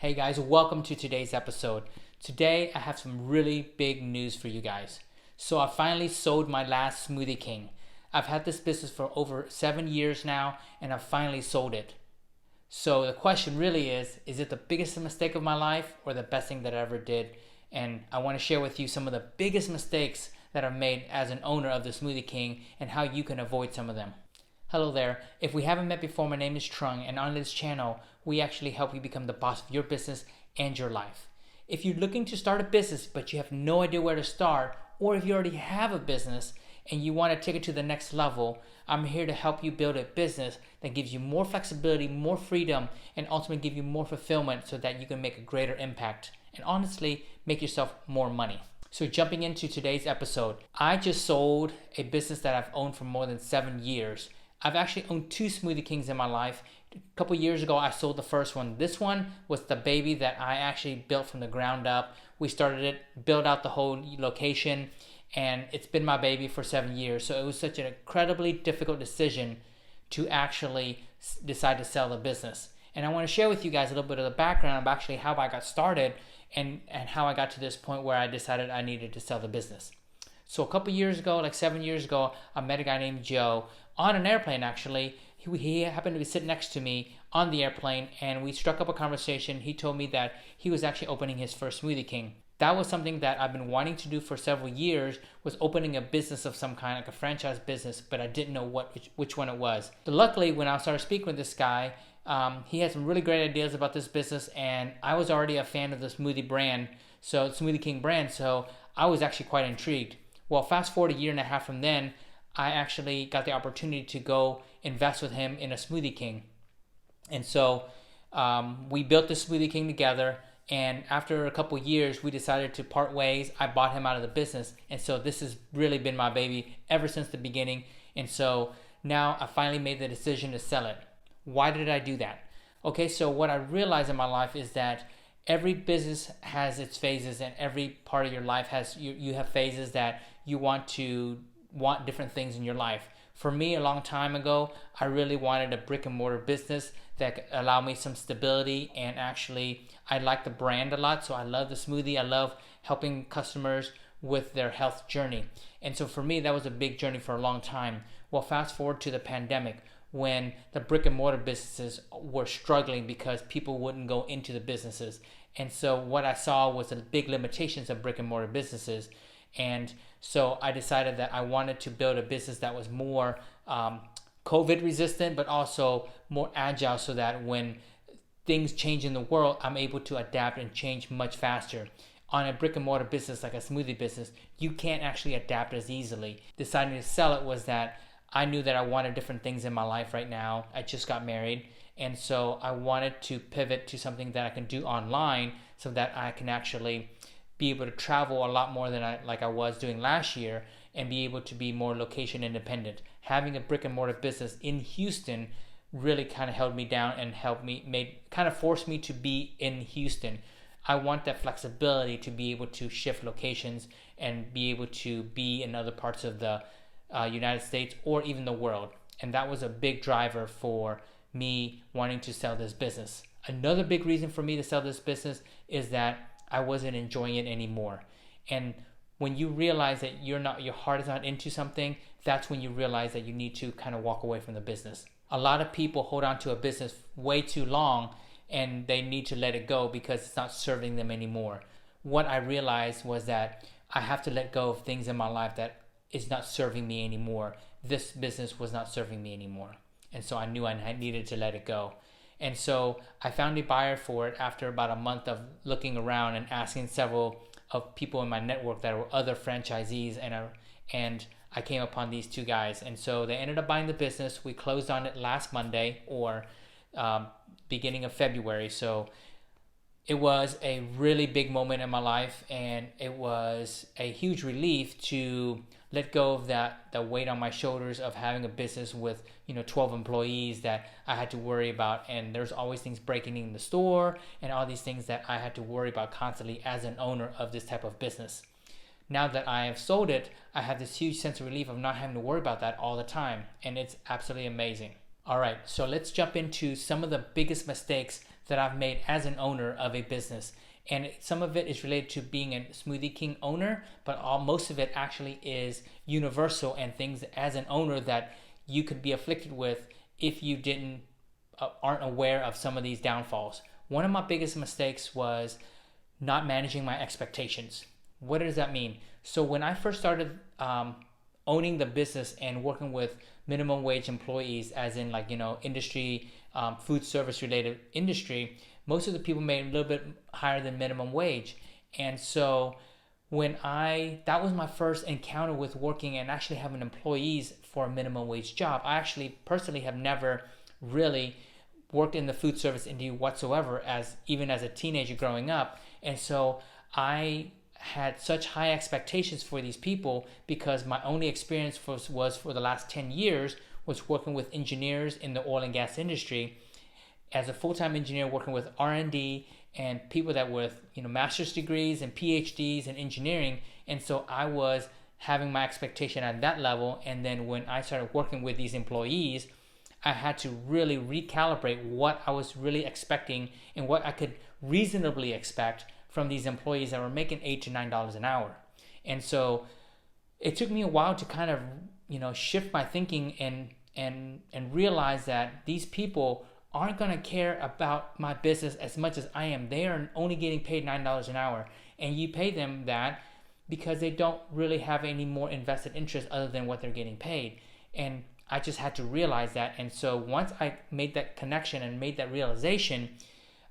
Hey guys, welcome to today's episode. Today I have some really big news for you guys. So I finally sold my last Smoothie King. I've had this business for over 7 years now and I finally sold it. So the question really is it the biggest mistake of my life or the best thing that I ever did? And I want to share with you some of the biggest mistakes that I've made as an owner of the Smoothie King and how you can avoid some of them. Hello there. If we haven't met before, my name is Trung, and on this channel, we actually help you become the boss of your business and your life. If you're looking to start a business but you have no idea where to start, or if you already have a business and you want to take it to the next level, I'm here to help you build a business that gives you more flexibility, more freedom, and ultimately give you more fulfillment so that you can make a greater impact and honestly make yourself more money. So jumping into today's episode, I just sold a business that I've owned for more than 7 years. I've actually owned 2 Smoothie Kings in my life. A couple years ago, I sold the first one. This one was the baby that I actually built from the ground up. We started it, built out the whole location, and it's been my baby for 7 years. So it was such an incredibly difficult decision to actually decide to sell the business. And I want to share with you guys a little bit of the background of actually how I got started and how I got to this point where I decided I needed to sell the business. So a couple years ago, like 7 years ago, I met a guy named Joe on an airplane actually. He happened to be sitting next to me on the airplane and we struck up a conversation. He told me that he was actually opening his first Smoothie King. That was something that I've been wanting to do for several years, was opening a business of some kind, like a franchise business, but I didn't know which one it was. But luckily, when I started speaking with this guy, he had some really great ideas about this business and I was already a fan of the Smoothie brand, so Smoothie King brand, so I was actually quite intrigued. Well, fast forward a year and a half from then, I actually got the opportunity to go invest with him in a Smoothie King. And so we built the Smoothie King together. And after a couple years, we decided to part ways. I bought him out of the business. And so this has really been my baby ever since the beginning. And so now I finally made the decision to sell it. Why did I do that? Okay, so what I realized in my life is that every business has its phases, and every part of your life has you have phases that you want different things in your life. For me, a long time ago, I really wanted a brick and mortar business that could allow me some stability, and actually I like the brand a lot, so I love the smoothie. I love helping customers with their health journey. And so for me, that was a big journey for a long time. Well, fast forward to the pandemic, when the brick and mortar businesses were struggling because people wouldn't go into the businesses. And so what I saw was the big limitations of brick and mortar businesses. And so I decided that I wanted to build a business that was more COVID resistant, but also more agile, so that when things change in the world, I'm able to adapt and change much faster. On a brick and mortar business like a smoothie business, you can't actually adapt as easily. Deciding to sell it was that I knew that I wanted different things in my life right now. I just got married. And so I wanted to pivot to something that I can do online so that I can actually be able to travel a lot more than I was doing last year, and be able to be more location independent. Having a brick and mortar business in Houston really kind of held me down and forced me to be in Houston. I want that flexibility to be able to shift locations and be able to be in other parts of the United States or even the world. And that was a big driver for me wanting to sell this business. Another big reason for me to sell this business is that I wasn't enjoying it anymore. And when you realize that your heart is not into something, that's when you realize that you need to kind of walk away from the business. A lot of people hold on to a business way too long and they need to let it go because it's not serving them anymore. What I realized was that I have to let go of things in my life that is not serving me anymore. This business was not serving me anymore. And so I knew I needed to let it go. And so I found a buyer for it after about a month of looking around and asking several of people in my network that were other franchisees, and I came upon these 2 guys. And so they ended up buying the business. We closed on it last Monday, or beginning of February. So it was a really big moment in my life, and it was a huge relief to let go of the weight on my shoulders of having a business with 12 employees that I had to worry about, and there's always things breaking in the store and all these things that I had to worry about constantly as an owner of this type of business. Now that I have sold it, I have this huge sense of relief of not having to worry about that all the time, and it's absolutely amazing. All right, so let's jump into some of the biggest mistakes that I've made as an owner of a business. And some of it is related to being a Smoothie King owner, but most of it actually is universal and things as an owner that you could be afflicted with if you aren't aware of some of these downfalls. One of my biggest mistakes was not managing my expectations. What does that mean? So when I first started owning the business and working with minimum wage employees, as in industry, food service related industry, most of the people made a little bit higher than minimum wage. And so that was my first encounter with working and actually having employees for a minimum wage job. I actually personally have never really worked in the food service industry whatsoever, even as a teenager growing up. And so I had such high expectations for these people because my only experience was for the last 10 years was working with engineers in the oil and gas industry as a full-time engineer, working with R&D and people that with master's degrees and PhDs in engineering. And so I was having my expectation at that level. And then when I started working with these employees, I had to really recalibrate what I was really expecting and what I could reasonably expect from these employees that were making $8 to $9 an hour. And so it took me a while to kind of shift my thinking and realize that these people aren't going to care about my business as much as I am. They are only getting paid $9 an hour, and you pay them that because they don't really have any more invested interest other than what they're getting paid. And I just had to realize that. And so once I made that connection and made that realization,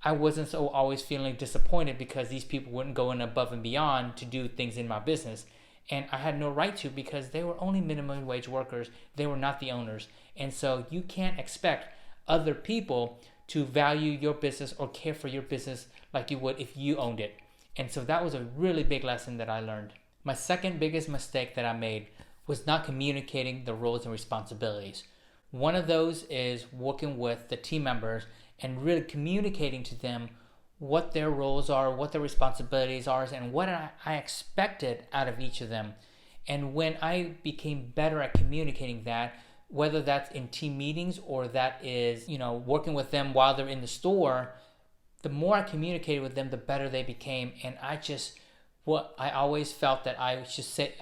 I wasn't so always feeling disappointed because these people wouldn't go in above and beyond to do things in my business. And I had no right to, because they were only minimum wage workers. They were not the owners. And so you can't expect other people to value your business or care for your business like you would if you owned it. And so that was a really big lesson that I learned. My second biggest mistake that I made was not communicating the roles and responsibilities. One of those is working with the team members and really communicating to them what their roles are, what their responsibilities are, and what I expected out of each of them. And when I became better at communicating that, whether that's in team meetings or that is, working with them while they're in the store, the more I communicated with them, the better they became. And I always felt that I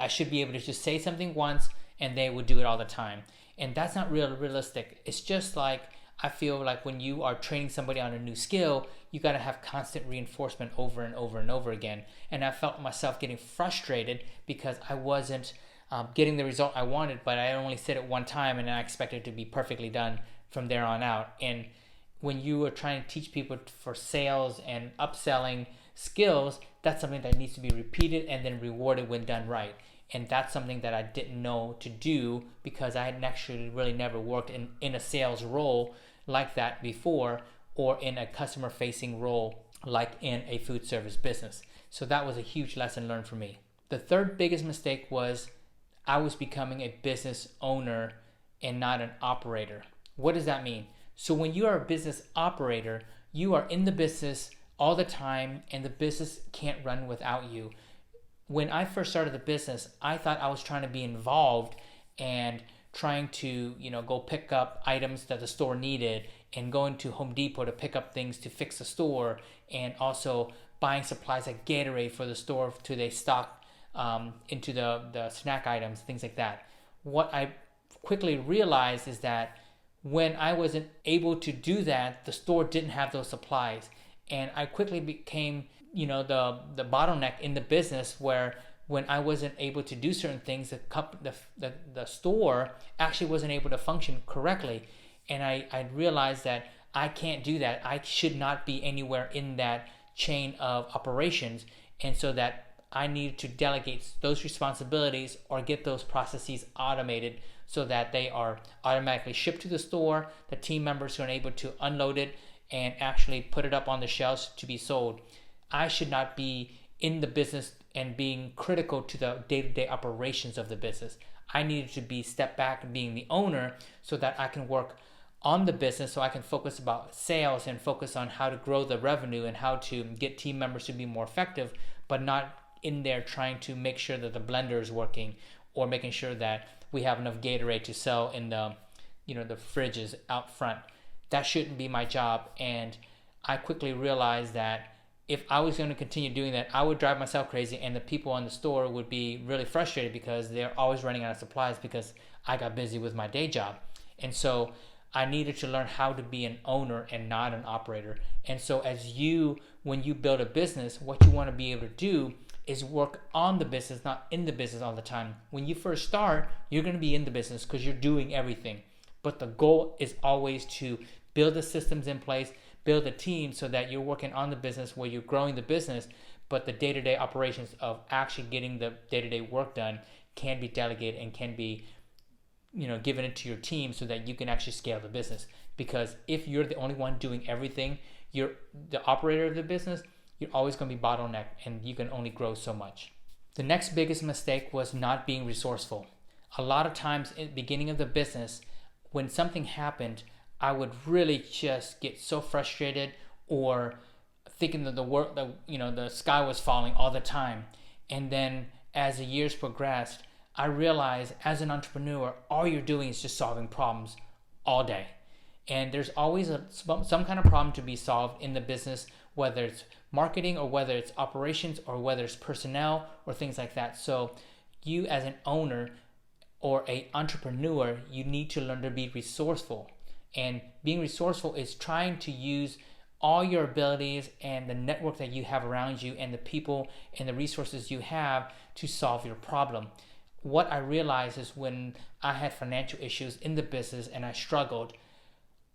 should be able to just say something once and they would do it all the time. And that's not realistic. It's just like, I feel like when you are training somebody on a new skill, you got to have constant reinforcement over and over and over again. And I felt myself getting frustrated because I wasn't getting the result I wanted, but I only said it one time and I expected it to be perfectly done from there on out. And when you are trying to teach people for sales and upselling skills, that's something that needs to be repeated and then rewarded when done right. And that's something that I didn't know to do because I had actually really never worked in a sales role like that before, or in a customer facing role like in a food service business. So that was a huge lesson learned for me. The third biggest mistake was I was becoming a business owner and not an operator. What does that mean? So when you are a business operator, you are in the business all the time and the business can't run without you. When I first started the business, I thought I was trying to be involved and trying to, go pick up items that the store needed and going to Home Depot to pick up things to fix the store, and also buying supplies like Gatorade for the store to they stock into the snack items, things like that. What I quickly realized is that when I wasn't able to do that, the store didn't have those supplies. And I quickly became, the bottleneck in the business, where when I wasn't able to do certain things, the store actually wasn't able to function correctly. And I realized that I can't do that. I should not be anywhere in that chain of operations. And so that I needed to delegate those responsibilities or get those processes automated so that they are automatically shipped to the store. The team members are able to unload it and actually put it up on the shelves to be sold. I should not be in the business and being critical to the day-to-day operations of the business. I needed to be step back and being the owner so that I can work on the business, so I can focus about sales and focus on how to grow the revenue and how to get team members to be more effective, but not in there trying to make sure that the blender is working or making sure that we have enough Gatorade to sell in the fridges out front. That shouldn't be my job. And I quickly realized that if I was going to continue doing that, I would drive myself crazy, and the people in the store would be really frustrated because they're always running out of supplies because I got busy with my day job. And so I needed to learn how to be an owner and not an operator. And so when you build a business, what you want to be able to do is work on the business, not in the business all the time. When you first start, you're going to be in the business because you're doing everything. But the goal is always to build the systems in place, build a team so that you're working on the business where you're growing the business, but the day-to-day operations of actually getting the day-to-day work done can be delegated and can be given it to your team so that you can actually scale the business. Because if you're the only one doing everything, you're the operator of the business, you're always going to be bottlenecked and you can only grow so much. The next biggest mistake was not being resourceful. A lot of times in the beginning of the business, when something happened, I would really just get so frustrated or thinking that the sky was falling all the time. And then as the years progressed, I realized as an entrepreneur, all you're doing is just solving problems all day. And there's always some kind of problem to be solved in the business, whether it's marketing or whether it's operations or whether it's personnel or things like that. So you as an owner or an entrepreneur, you need to learn to be resourceful. And being resourceful is trying to use all your abilities and the network that you have around you and the people and the resources you have to solve your problem. What I realized is when I had financial issues in the business and I struggled,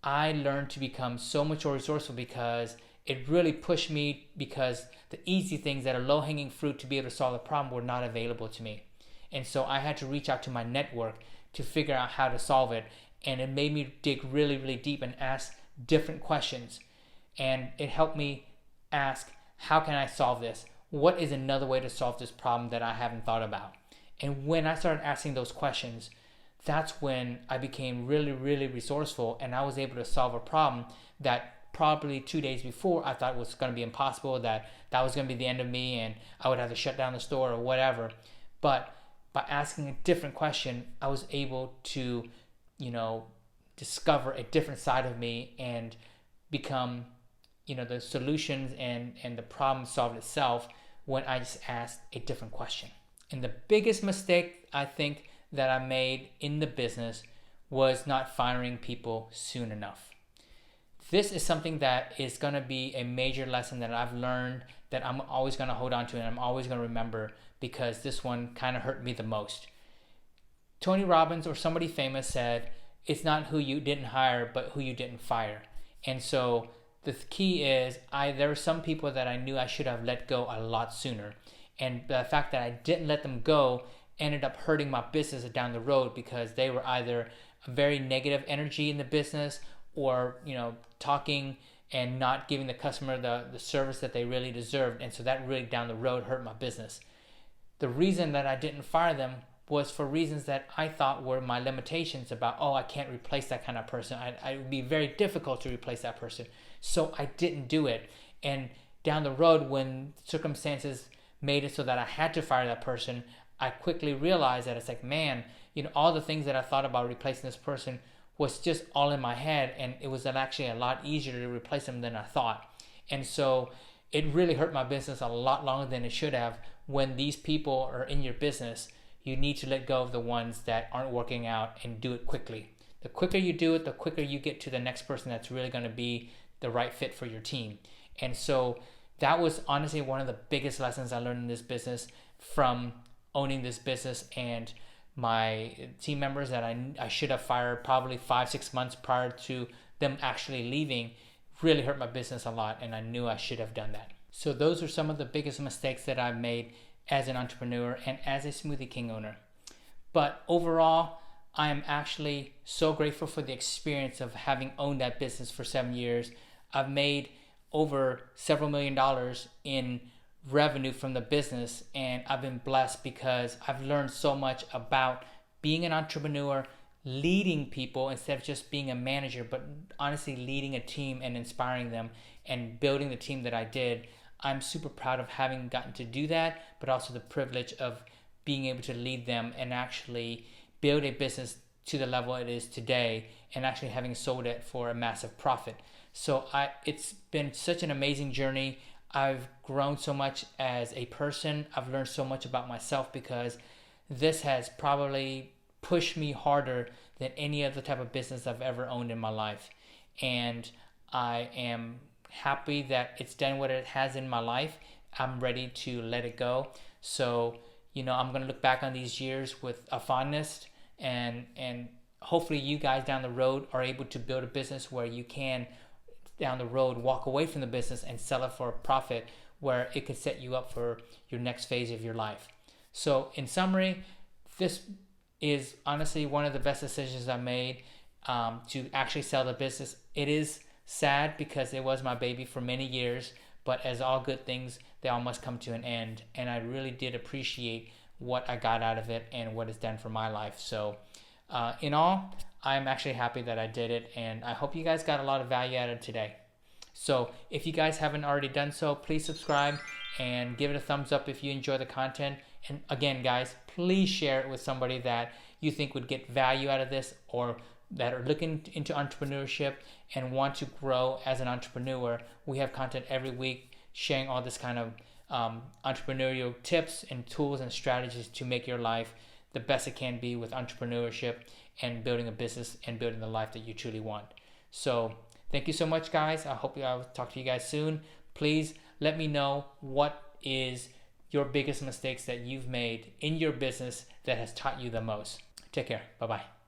I learned to become so much more resourceful because it really pushed me, because the easy things that are low-hanging fruit to be able to solve the problem were not available to me. And so I had to reach out to my network to figure out how to solve it. And it made me dig really, really deep and ask different questions. And it helped me ask, how can I solve this? What is another way to solve this problem that I haven't thought about? And when I started asking those questions, that's when I became really, really resourceful, and I was able to solve a problem that probably 2 days before I thought was going to be impossible, that was going to be the end of me and I would have to shut down the store or whatever. But by asking a different question, I was able to, discover a different side of me and become, the solutions and the problem solved itself when I just asked a different question. And the biggest mistake I think that I made in the business was not firing people soon enough. This is something that is going to be a major lesson that I've learned that I'm always going to hold on to and I'm always going to remember, because this one kind of hurt me the most. Tony Robbins or somebody famous said, it's not who you didn't hire, but who you didn't fire. And so the key is there were some people that I knew I should have let go a lot sooner. And the fact that I didn't let them go ended up hurting my business down the road, because they were either a very negative energy in the business or, talking and not giving the customer the service that they really deserved. And so that really down the road hurt my business. The reason that I didn't fire them was for reasons that I thought were my limitations about, I can't replace that kind of person. It would be very difficult to replace that person. So I didn't do it. And down the road, when circumstances made it so that I had to fire that person, I quickly realized that it's like, man, all the things that I thought about replacing this person was just all in my head, and it was actually a lot easier to replace them than I thought. And so it really hurt my business a lot longer than it should have. When these people are in your business, you need to let go of the ones that aren't working out and do it quickly. The quicker you do it, the quicker you get to the next person that's really going to be the right fit for your team. And so that was honestly one of the biggest lessons I learned in this business from owning this business, and my team members that I should have fired probably 5-6 months prior to them actually leaving really hurt my business a lot, and I knew I should have done that. So those are some of the biggest mistakes that I've made as an entrepreneur and as a Smoothie King owner. But overall, I am actually so grateful for the experience of having owned that business for 7 years. I've made over several $1 million in revenue from the business, and I've been blessed because I've learned so much about being an entrepreneur, leading people instead of just being a manager, but honestly leading a team and inspiring them and building the team that I did. I'm super proud of having gotten to do that, but also the privilege of being able to lead them and actually build a business to the level it is today, and actually having sold it for a massive profit. So it's been such an amazing journey. I've grown so much as a person. I've learned so much about myself because this has probably pushed me harder than any other type of business I've ever owned in my life. And I am happy that it's done what it has in my life. I'm ready to let it go. So, I'm going to look back on these years with a fondness, and hopefully you guys down the road are able to build a business where you can down the road walk away from the business and sell it for a profit where it could set you up for your next phase of your life. So in summary, this is honestly one of the best decisions I made, to actually sell the business. It is sad because it was my baby for many years, but as all good things, they all must come to an end. And I really did appreciate what I got out of it and what it's done for my life. So in all, I'm actually happy that I did it, and I hope you guys got a lot of value out of it today. So if you guys haven't already done so, please subscribe and give it a thumbs up if you enjoy the content. And again, guys, please share it with somebody that you think would get value out of this, or that are looking into entrepreneurship and want to grow as an entrepreneur. We have content every week sharing all this kind of entrepreneurial tips and tools and strategies to make your life the best it can be with entrepreneurship and building a business and building the life that you truly want. So thank you so much, guys. I hope I'll talk to you guys soon. Please let me know what is your biggest mistakes that you've made in your business that has taught you the most. Take care. Bye-bye.